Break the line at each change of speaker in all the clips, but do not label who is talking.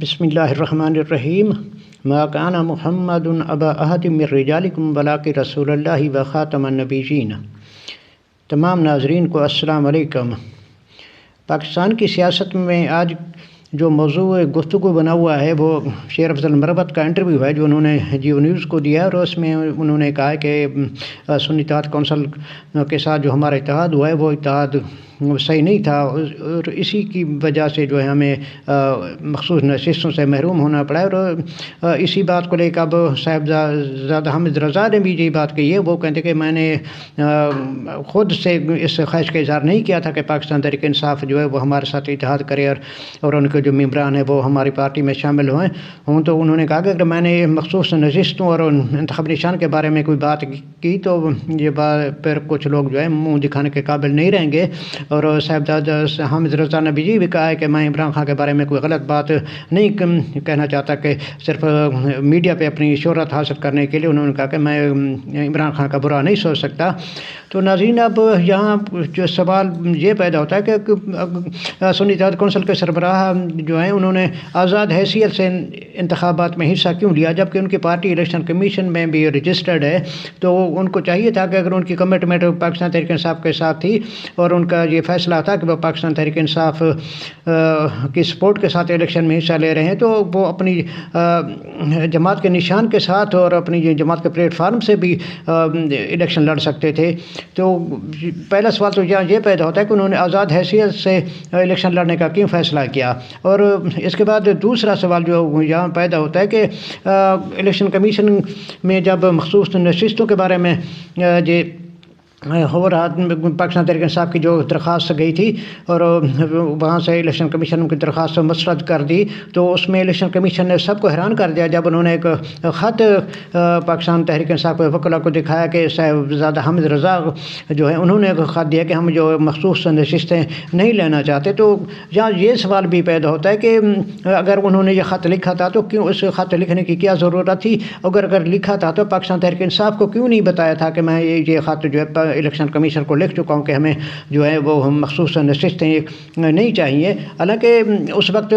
بسم اللہ الرحمن الرحیم ما کان محمد ابا احد من رجالکم ولکن رسول اللہ و خاتم النبیین۔ تمام ناظرین کو السلام علیکم۔ پاکستان کی سیاست میں آج جو موضوع گفتگو بنا ہوا ہے وہ شیر افضل مروت کا انٹرویو ہے جو انہوں نے جیو نیوز کو دیا، اور اس میں انہوں نے کہا کہ سنی اتحاد کونسل کے ساتھ جو ہمارا اتحاد ہوا ہے وہ اتحاد صحیح نہیں تھا، اور اسی کی وجہ سے جو ہے ہمیں مخصوص نشستوں سے محروم ہونا پڑا ہے۔ اور اسی بات کو لے کر اب صاحبزادہ حامد رضا نے بھی یہی بات کہی ہے۔ وہ کہتے کہ میں نے خود سے اس خواہش کا اظہار نہیں کیا تھا کہ پاکستان تحریک انصاف جو ہے وہ ہمارے ساتھ اتحاد کرے اور ان کے جو ممبران ہیں وہ ہماری پارٹی میں شامل ہوں تو انہوں نے کہا کہ اگر میں نے مخصوص نشستوں اور انتخابی نشان کے بارے میں کوئی بات کی تو یہ بات پھر کچھ لوگ جو ہے منہ دکھانے کے قابل نہیں رہیں گے۔ اور صاحبزادہ حامد رضا نے بھی یہ بھی کہا ہے کہ میں عمران خان کے بارے میں کوئی غلط بات نہیں کہنا چاہتا کہ صرف میڈیا پہ اپنی شہرت حاصل کرنے کے لیے انہوں نے کہا کہ میں عمران خان کا برا نہیں سوچ سکتا۔ تو ناظرین اب یہاں جو سوال یہ پیدا ہوتا ہے کہ سنی اتحاد کونسل کے سربراہ جو ہیں انہوں نے آزاد حیثیت سے انتخابات میں حصہ کیوں لیا، جبکہ ان کی پارٹی الیکشن کمیشن میں بھی رجسٹرڈ ہے۔ تو ان کو چاہیے تھا کہ اگر ان کی کمٹمنٹ پاکستان تحریک انصاف کے ساتھ تھی اور ان کا یہ فیصلہ تھا کہ وہ پاکستان تحریک انصاف کی سپورٹ کے ساتھ الیکشن میں حصہ لے رہے ہیں، تو وہ اپنی جماعت کے نشان کے ساتھ اور اپنی جماعت کے پلیٹ فارم سے بھی الیکشن لڑ سکتے تھے۔ تو پہلا سوال تو یہ پیدا ہوتا ہے کہ انہوں نے آزاد حیثیت سے الیکشن لڑنے کا کیوں فیصلہ کیا، اور اس کے بعد دوسرا سوال جو یہاں پیدا ہوتا ہے کہ الیکشن کمیشن میں جب مخصوص نشستوں کے بارے میں یہ ہو رہا پاکستان تحریک انصاف کی جو درخواست گئی تھی اور وہاں سے الیکشن کمیشن کی درخواست مسترد کر دی، تو اس میں الیکشن کمیشن نے سب کو حیران کر دیا جب انہوں نے ایک خط پاکستان تحریک انصاف کے وکلاء کو دکھایا کہ صاحبزادہ حامد رضا جو ہے انہوں نے ایک خط دیا کہ ہم جو مخصوص نشستیں نہیں لینا چاہتے۔ تو یہاں یہ سوال بھی پیدا ہوتا ہے کہ اگر انہوں نے یہ خط لکھا تھا تو کیوں اس خط لکھنے کی کیا ضرورت تھی، اگر لکھا تھا تو پاکستان تحریک انصاف کو کیوں نہیں بتایا تھا کہ میں یہ خط جو ہے الیکشن کمیشن کو لکھ چکا ہوں کہ ہمیں جو ہے وہ مخصوص نشستیں نہیں چاہیے۔ حالانکہ اس وقت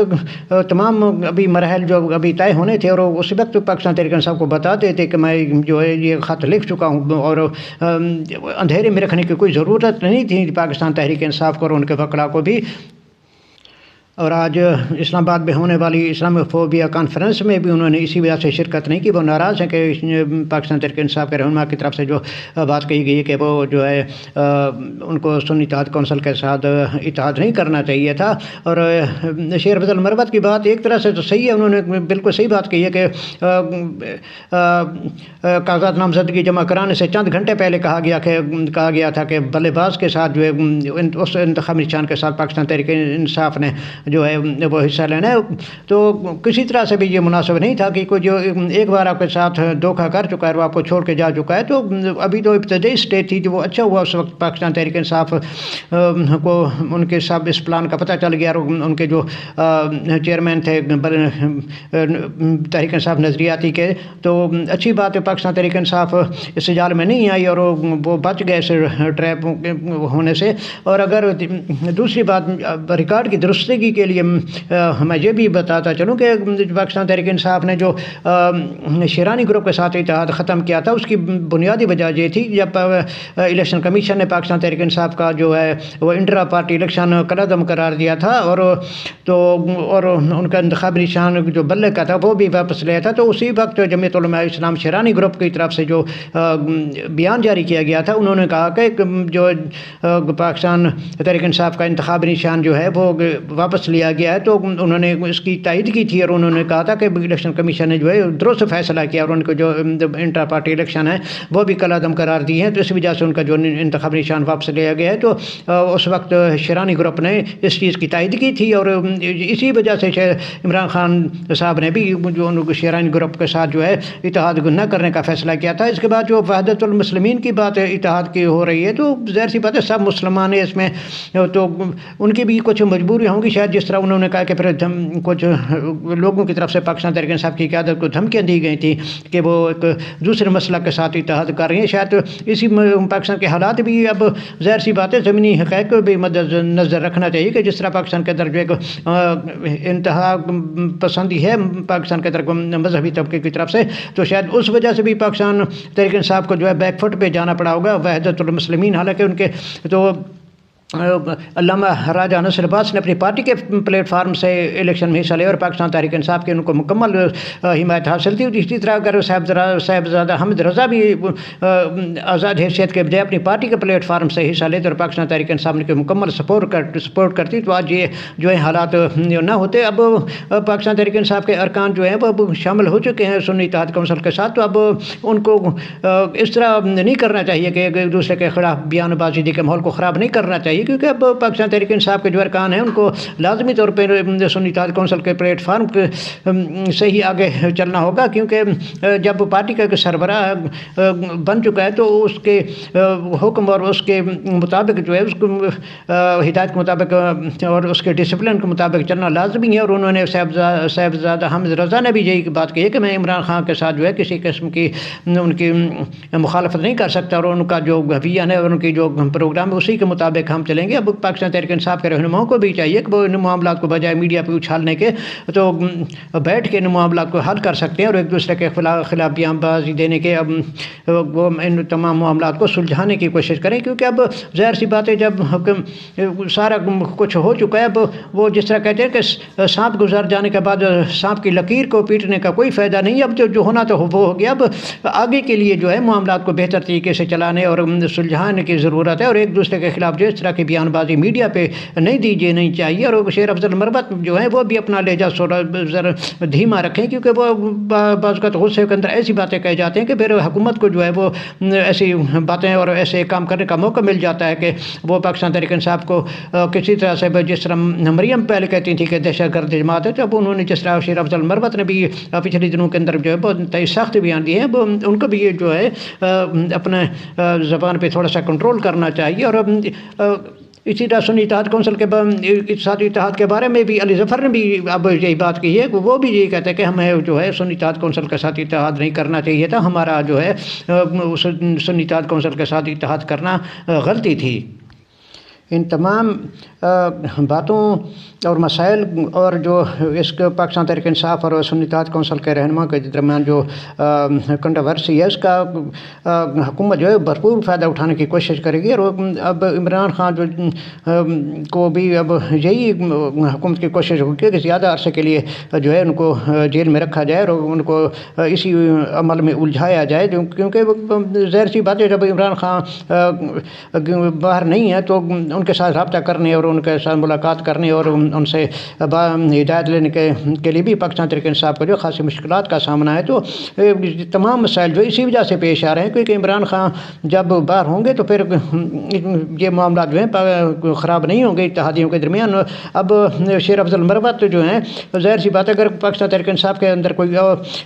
تمام ابھی مراحل جو ابھی طے ہونے تھے اور اس وقت پاکستان تحریک انصاف کو بتاتے تھے کہ میں جو ہے یہ خط لکھ چکا ہوں، اور اندھیرے میں رکھنے کی کوئی ضرورت نہیں تھی پاکستان تحریک انصاف کو اور ان کے وکلاء کو بھی۔ اور آج اسلام آباد میں ہونے والی اسلامی فوبیا کانفرنس میں بھی انہوں نے اسی وجہ سے شرکت نہیں کی۔ وہ ناراض ہیں کہ پاکستان تحریک انصاف کے رہنما کی طرف سے جو بات کہی گئی کہ وہ جو ہے ان کو سنی اتحاد کونسل کے ساتھ اتحاد نہیں کرنا چاہیے تھا۔ اور شیر افضل مروت کی بات ایک طرح سے تو صحیح ہے، انہوں نے بالکل صحیح بات کہی ہے کہ کاغذات نامزدگی جمع کرانے سے چند گھنٹے پہلے کہا گیا تھا کہ بلے باز کے ساتھ جو ہے اس انتخابی نشان کے ساتھ پاکستان تحریک انصاف نے جو ہے وہ حصہ لینا ہے۔ تو کسی طرح سے بھی یہ مناسب نہیں تھا کہ کوئی جو ایک بار آپ کے ساتھ دھوکہ کر چکا ہے وہ آپ کو چھوڑ کے جا چکا ہے۔ تو ابھی تو ابتدائی اسٹیج تھی جو وہ اچھا ہوا اس وقت پاکستان تحریک انصاف کو ان کے سب اس پلان کا پتہ چل گیا، اور ان کے جو چیئرمین تھے تحریک انصاف نظریاتی کے، تو اچھی بات ہے پاکستان تحریک انصاف اس جال میں نہیں آئی اور وہ بچ گئے اس ٹریپ ہونے سے۔ اور اگر دوسری بات ریکارڈ کی درستگی کے لیے میں یہ بھی بتاتا چلوں کہ پاکستان تحریک انصاف نے جو شیرانی گروپ کے ساتھ اتحاد ختم کیا تھا اس کی بنیادی وجہ یہ تھی جب الیکشن کمیشن نے پاکستان تحریک انصاف کا جو ہے وہ انٹرا پارٹی الیکشن کالعدم قرار دیا تھا، اور ان کا انتخابی نشان جو بلے کا تھا وہ بھی واپس لیا تھا۔ تو اسی وقت جمعیت علماء اسلام شیرانی گروپ کی طرف سے جو بیان جاری کیا گیا تھا انہوں نے کہا کہ جو پاکستان تحریک انصاف کا انتخابی نشان جو ہے وہ واپس لیا گیا ہے، تو انہوں نے اس کی تائید کی تھی اور انہوں نے کہا تھا کہ الیکشن کمیشن نے جو ہے درست فیصلہ کیا اور ان کو جو انٹرا پارٹی الیکشن ہے وہ بھی کالعدم قرار دی ہیں، تو اس وجہ سے ان کا جو انتخابی نشان واپس لیا گیا ہے۔ تو اس وقت شیرانی گروپ نے اس چیز کی تائید کی تھی اور اسی وجہ سے عمران خان صاحب نے بھی جو ان شیرانی گروپ کے ساتھ جو ہے اتحاد نہ کرنے کا فیصلہ کیا تھا۔ اس کے بعد جو وحدت المسلمین کی بات اتحاد کی ہو رہی ہے، تو ظاہر سی بات ہے سب مسلمان ہیں اس میں، تو ان کی بھی کچھ مجبوری ہوں گی، شاید جس طرح انہوں نے کہا کہ پھر کچھ لوگوں کی طرف سے پاکستان تحریک انصاف کی قیادت کو دھمکیاں دی گئی تھیں کہ وہ ایک دوسرے مسلک کے ساتھ اتحاد کر رہی ہیں. شاید اسی پاکستان کے حالات بھی اب ظاہر سی بات ہے زمینی حقائق کو بھی مد نظر رکھنا چاہیے کہ جس طرح پاکستان کے اندر جو ایک انتہا پسندی ہے پاکستان کے اندر مذہبی طبقے کی طرف سے، تو شاید اس وجہ سے بھی پاکستان تحریک انصاف کو جو ہے بیک فٹ پہ جانا پڑا ہوگا. وحدت المسلمین حالانکہ ان کے تو علامہ راجہ نصر عباس نے اپنی پارٹی کے پلیٹ فارم سے الیکشن میں حصہ لیا اور پاکستان تحریک انصاف کی ان کو مکمل حمایت حاصل تھی. اسی طرح اگر صاحبزادہ حمد رضا بھی آزاد حیثیت کے بجائے اپنی پارٹی کے پلیٹ فارم سے حصہ لیتے اور پاکستان تحریک انصاف نے مکمل سپورٹ کرتی تو آج یہ جو ہے حالات نہ ہوتے. اب پاکستان تحریک انصاف کے ارکان جو ہیں وہ اب شامل ہو چکے ہیں سنی اتحاد کونسل کے ساتھ، تو اب ان کو اس طرح نہیں کرنا چاہیے کہ ایک دوسرے کے خلاف بیان بازی دے کے ماحول کو خراب نہیں کرنا چاہیے، کیونکہ اب پاکستان تحریک انصاف کے جو ارکان ہیں ان کو لازمی طور پہ سنی اتحاد کونسل کے پلیٹ فارم سے ہی آگے چلنا ہوگا، کیونکہ جب پارٹی کا سربراہ بن چکا ہے تو اس کے حکم اور اس کے مطابق جو ہے اس کو ہدایت کے مطابق اور اس کے ڈسپلن کے مطابق چلنا لازمی ہے. اور انہوں نے صاحبزادہ حمد رضا نے بھی یہی بات کی ہے کہ میں عمران خان کے ساتھ جو ہے کسی قسم کی ان کی مخالفت نہیں کر سکتا اور ان کا جو ویژن ہے اور ان کی جو پروگرام ہے اسی کے مطابق ہم چلیں گے. اب پاکستان تحریک انصاف کے رہنماؤں کو بھی چاہیے کہ وہ ان معاملات کو بجائے میڈیا پہ اچھالنے کے تو بیٹھ کے ان معاملات کو حل کر سکتے ہیں اور ایک دوسرے کے خلاف بیان بازی دینے کے اب وہ ان تمام معاملات کو سلجھانے کی کوشش کریں، کیونکہ اب ظاہر سی بات ہے جب سارا کچھ ہو چکا ہے. اب وہ جس طرح کہتے ہیں کہ سانپ گزر جانے کے بعد سانپ کی لکیر کو پیٹنے کا کوئی فائدہ نہیں. اب جو ہونا تو وہ ہو گیا. اب آگے کے لیے جو ہے معاملات کو بہتر طریقے سے چلانے اور سلجھانے کی ضرورت ہے اور ایک دوسرے کے خلاف جو اس طرح کی بیان بازی میڈیا پہ نہیں چاہیے. اور شیر افضل مربت جو ہے وہ بھی اپنا لہجہ ذرا دھیما رکھیں، کیونکہ وہ بعض اوقات غصے کے اندر ایسی باتیں کہے جاتے ہیں کہ پھر حکومت کو جو ہے وہ ایسی باتیں اور ایسے کام کرنے کا موقع مل جاتا ہے کہ وہ پاکستان تحریک انصاف کو کسی طرح سے جس طرح مریم پہلے کہتی تھی کہ دہشت گرد جماعت ہے، جب انہوں نے جس طرح شیر افضل مربت نے بھی پچھلے دنوں کے اندر جو ہے بہت سخت بیان دیے ہیں، وہ ان کو بھی یہ جو ہے اپنے زبان پہ تھوڑا سا کنٹرول کرنا چاہیے. اور اسی طرح سنی اتحاد کونسل کے اقتصادی اتحاد کے بارے میں بھی علی ظفر نے بھی اب یہی بات کی ہے کہ وہ بھی یہی کہتے ہیں کہ ہمیں جو ہے سنی اتحاد کونسل کے ساتھ اتحاد نہیں کرنا چاہیے تھا، ہمارا جو ہے سنی اتحاد کونسل کے ساتھ اتحاد کرنا غلطی تھی. ان تمام باتوں اور مسائل اور جو اس کے پاکستان تحریک انصاف اور سنی اتحاد کونسل کے رہنما کے درمیان جو کنٹروورسی ہے اس کا حکومت جو ہے بھرپور فائدہ اٹھانے کی کوشش کرے گی. اور اب عمران خان جو کو بھی اب یہی حکومت کی کوشش ہوگی کہ زیادہ عرصے کے لیے جو ہے ان کو جیل میں رکھا جائے اور ان کو اسی عمل میں الجھایا جائے، کیونکہ ظاہر سی بات ہے جب عمران خان باہر نہیں ہے تو ان کے ساتھ رابطہ کرنے اور ان کے ساتھ ملاقات کرنے اور ان سے ہدایت لینے کے لیے بھی پاکستان تحریک انصاف کو جو خاصی مشکلات کا سامنا ہے. تو تمام مسائل جو اسی وجہ سے پیش آ رہے ہیں کیونکہ عمران خان جب باہر ہوں گے تو پھر یہ معاملات جو ہیں خراب نہیں ہوں گے اتحادیوں کے درمیان. اب شیر افضل مربت جو ہیں ظاہر سی بات ہے اگر پاکستان تحریک انصاف کے اندر کوئی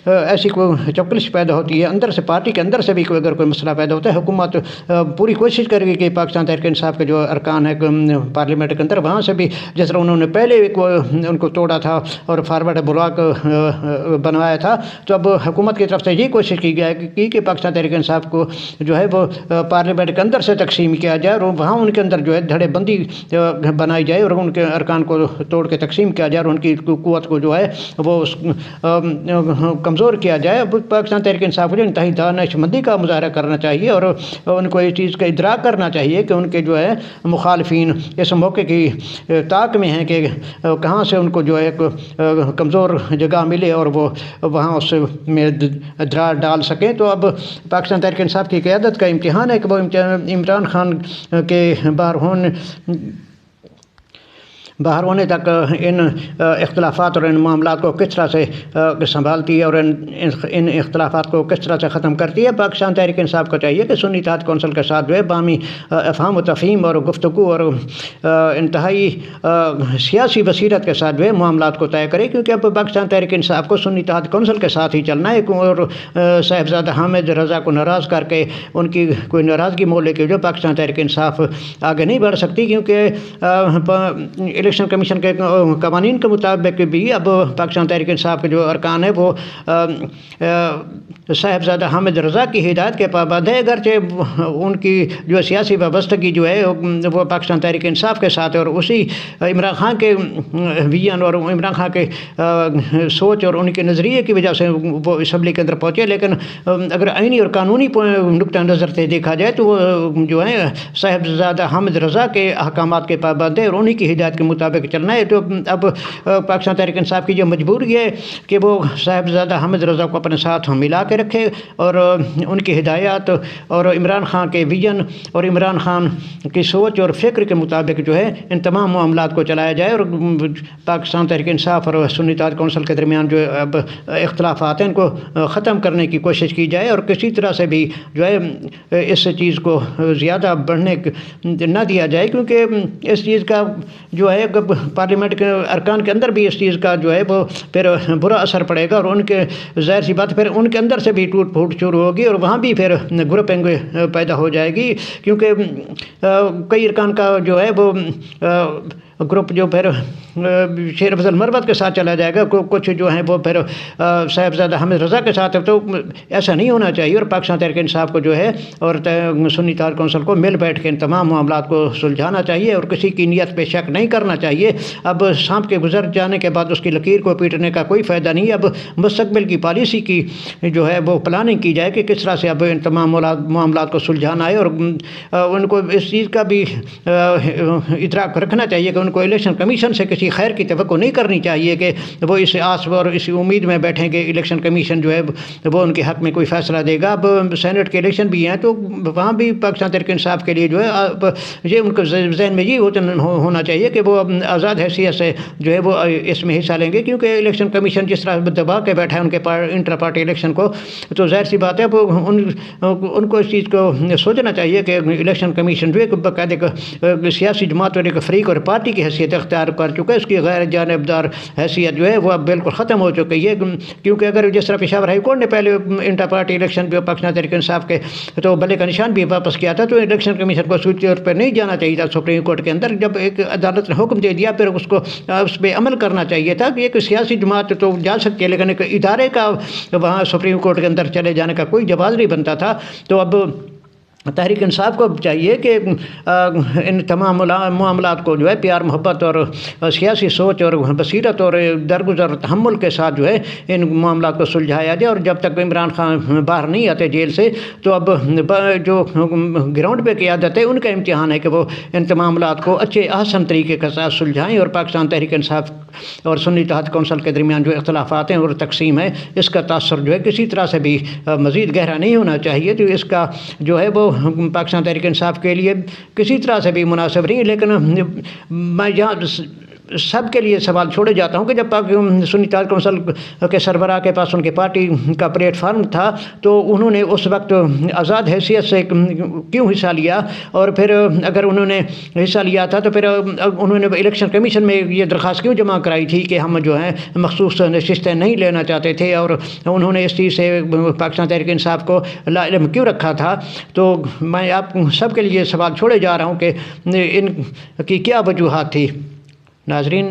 ایسی کوئی چپکلش پیدا ہوتی ہے اندر سے پارٹی کے اندر سے بھی اگر کوئی مسئلہ پیدا ہوتا ہے، حکومت پوری کوشش کرے گی کہ پاکستان تحریک انصاف کے جو ارکان ہے پارلیمنٹ کے اندر وہاں سے بھی جس طرح انہوں نے پہلے ان کو توڑا تھا اور فارورڈ بلاک بنوایا تھا، تو اب حکومت کی طرف سے یہ کوشش کی گیا کہ پاکستان تحریک انصاف کو جو ہے وہ پارلیمنٹ کے اندر سے تقسیم کیا جائے اور وہاں ان کے اندر جو ہے دھڑے بندی بنائی جائے اور ان کے ارکان کو توڑ کے تقسیم کیا جائے اور ان کی قوت کو جو ہے وہ کمزور کیا جائے. اب پاکستان تحریک انصاف کو جو انتہائی دانش مندی کا مظاہرہ کرنا چاہیے اور ان کو اس چیز کا ادراک کرنا چاہیے کہ ان کے جو ہے مخالفین اس موقع کی طاق میں ہیں کہ کہاں سے ان کو جو ایک کمزور جگہ ملے اور وہ وہاں اس میں دراڑ ڈال سکیں. تو اب پاکستان تحریک انصاف کی قیادت کا امتحان ہے کہ وہ عمران خان کے باہر ہونے تک ان اختلافات اور ان معاملات کو کس طرح سے سنبھالتی ہے اور ان اختلافات کو کس طرح سے ختم کرتی ہے. پاکستان تحریک انصاف کو چاہیے کہ سنی اتحاد کونسل کے ساتھ جو ہے باہمی افہام و تفہیم اور گفتگو اور انتہائی سیاسی بصیرت کے ساتھ جو ہے معاملات کو طے کرے، کیونکہ اب پاکستان تحریک انصاف کو سنی اتحاد کونسل کے ساتھ ہی چلنا ہے اور صاحبزادہ حامد رضا کو ناراض کر کے ان کی کوئی ناراضگی مول لے کے جو پاکستان تحریک انصاف آگے نہیں بڑھ سکتی، کیونکہ الیکشن کمیشن کے قوانین کے مطابق بھی اب پاکستان تحریک انصاف کے جو ارکان ہیں وہ صاحبزادہ حامد رضا کی ہدایت کے پابند ہے، اگرچہ ان کی جو سیاسی وابستگی جو ہے وہ پاکستان تحریک انصاف کے ساتھ ہے، اور اسی عمران خان کے ویژن اور عمران خان کے سوچ اور ان کے نظریے کی وجہ سے وہ اسمبلی کے اندر پہنچے، لیکن اگر آئینی اور قانونی نقطہ نظر سے دیکھا جائے تو وہ جو ہے صاحبزادہ حامد رضا کے احکامات کے پابند ہے اور انہی کی ہدایت کے مطابق چلنا ہے۔ تو اب پاکستان تحریک انصاف کی جو مجبوری ہے کہ وہ صاحبزادہ حامد رضا کو اپنے ساتھ ملا کے رکھے اور ان کی ہدایات اور عمران خان کے ویژن اور عمران خان کی سوچ اور فکر کے مطابق جو ہے ان تمام معاملات کو چلایا جائے، اور پاکستان تحریک انصاف اور سنی اتحاد کونسل کے درمیان جو اب اختلافات ہیں ان کو ختم کرنے کی کوشش کی جائے، اور کسی طرح سے بھی جو ہے اس چیز کو زیادہ بڑھنے نہ دیا جائے، کیونکہ اس چیز کا جو ہے پارلیمنٹ کے ارکان کے اندر بھی اس چیز کا جو ہے وہ پھر برا اثر پڑے گا، اور ان کے ظاہر سی بات پھر ان کے اندر سے بھی ٹوٹ پھوٹ شروع ہوگی اور وہاں بھی پھر گروپنگ پیدا ہو جائے گی، کیونکہ کئی ارکان کا جو ہے وہ گروپ جو پھر شیر افضل مروت کے ساتھ چلا جائے گا، کچھ جو ہیں وہ پھر صاحبزادہ حامد رضا کے ساتھ، تو ایسا نہیں ہونا چاہیے، اور پاکستان تحریک انصاف کو جو ہے اور سنی اتحاد کونسل کو مل بیٹھ کے ان تمام معاملات کو سلجھانا چاہیے اور کسی کی نیت پہ شک نہیں کرنا چاہیے۔ اب سانپ کے گزر جانے کے بعد اس کی لکیر کو پیٹنے کا کوئی فائدہ نہیں، اب مستقبل کی پالیسی کی جو ہے وہ پلاننگ کی جائے کہ کس طرح سے اب ان تمام معاملات کو سلجھانا ہے، اور ان کو اس چیز کا بھی ادراک رکھنا چاہیے کہ ان کو الیکشن کمیشن سے کسی خیر کی توقع نہیں کرنی چاہیے کہ وہ اس آس اور اس امید میں بیٹھیں کہ الیکشن کمیشن جو ہے وہ ان کے حق میں کوئی فیصلہ دے گا۔ اب سینٹ کے الیکشن بھی ہیں تو وہاں بھی پاکستان تحریک انصاف کے لیے جو ہے یہ ان کو ذہن میں یہ ہونا چاہیے کہ وہ آزاد حیثیت سے جو ہے وہ اس میں حصہ لیں گے، کیونکہ الیکشن کمیشن جس طرح دبا کے بیٹھا ہے ان کے انٹر پارٹی الیکشن کو، تو ظاہر سی بات ہے وہ ان کو اس چیز کو سوچنا چاہیے کہ الیکشن کمیشن جو ہے باقاعدہ سیاسی جماعت اور ایک فریق اور پارٹی کی حیثیت اختیار کر چکا ہے، اس کی غیر جانبدار حیثیت جو ہے وہ اب بالکل ختم ہو چکی ہے، کیونکہ اگر جس طرح پشاور ہائی کورٹ نے پہلے انٹر پارٹی الیکشن جو پاکستان تحریک انصاف کے تو بلے کا نشان بھی واپس کیا تھا، تو الیکشن کمیشن کو سوچ طور پر نہیں جانا چاہیے تھا سپریم کورٹ کے اندر، جب ایک عدالت نے حکم دے دیا پھر اس کو اس پہ عمل کرنا چاہیے تھا کہ ایک سیاسی جماعت تو جا سکتی ہے لیکن ایک ادارے کا وہاں سپریم کورٹ کے اندر چلے جانے کا کوئی جواز نہیں بنتا تھا۔ تو اب تحریک انصاف کو چاہیے کہ ان تمام معاملات کو جو ہے پیار محبت اور سیاسی سوچ اور بصیرت اور درگزر تحمل کے ساتھ جو ہے ان معاملات کو سلجھایا جائے، اور جب تک عمران خان باہر نہیں آتے جیل سے تو اب جو گراؤنڈ پہ قیادت ہے ان کا امتحان ہے کہ وہ ان تمام معاملات کو اچھے احسن طریقے کے ساتھ سلجھائیں، اور پاکستان تحریک انصاف اور سنی اتحاد کونسل کے درمیان جو اختلافات ہیں اور تقسیم ہے اس کا تاثر جو ہے کسی طرح سے بھی مزید گہرا نہیں ہونا چاہیے، تو اس کا جو ہے وہ پاکستان تحریک انصاف کے لیے کسی طرح سے بھی مناسب نہیں، لیکن میں یہاں سب کے لیے سوال چھوڑے جاتا ہوں کہ جب سنی اتحاد کونسل کے سربراہ کے پاس ان کی پارٹی کا پلیٹ فارم تھا تو انہوں نے اس وقت آزاد حیثیت سے کیوں حصہ لیا، اور پھر اگر انہوں نے حصہ لیا تھا تو پھر انہوں نے الیکشن کمیشن میں یہ درخواست کیوں جمع کرائی تھی کہ ہم جو ہیں مخصوص نشستیں نہیں لینا چاہتے تھے، اور انہوں نے اس چیز سے پاکستان تحریک انصاف کو لا علم کیوں رکھا تھا۔ تو میں آپ سب کے لیے سوال چھوڑے جا رہا ہوں کہ ان کی کیا وجوہات تھی۔ ناظرین،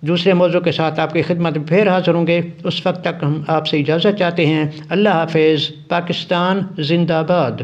دوسرے موضوع کے ساتھ آپ کی خدمت میں پھر حاضر ہوں گے، اس وقت تک ہم آپ سے اجازت چاہتے ہیں۔ اللہ حافظ۔ پاکستان زندہ باد۔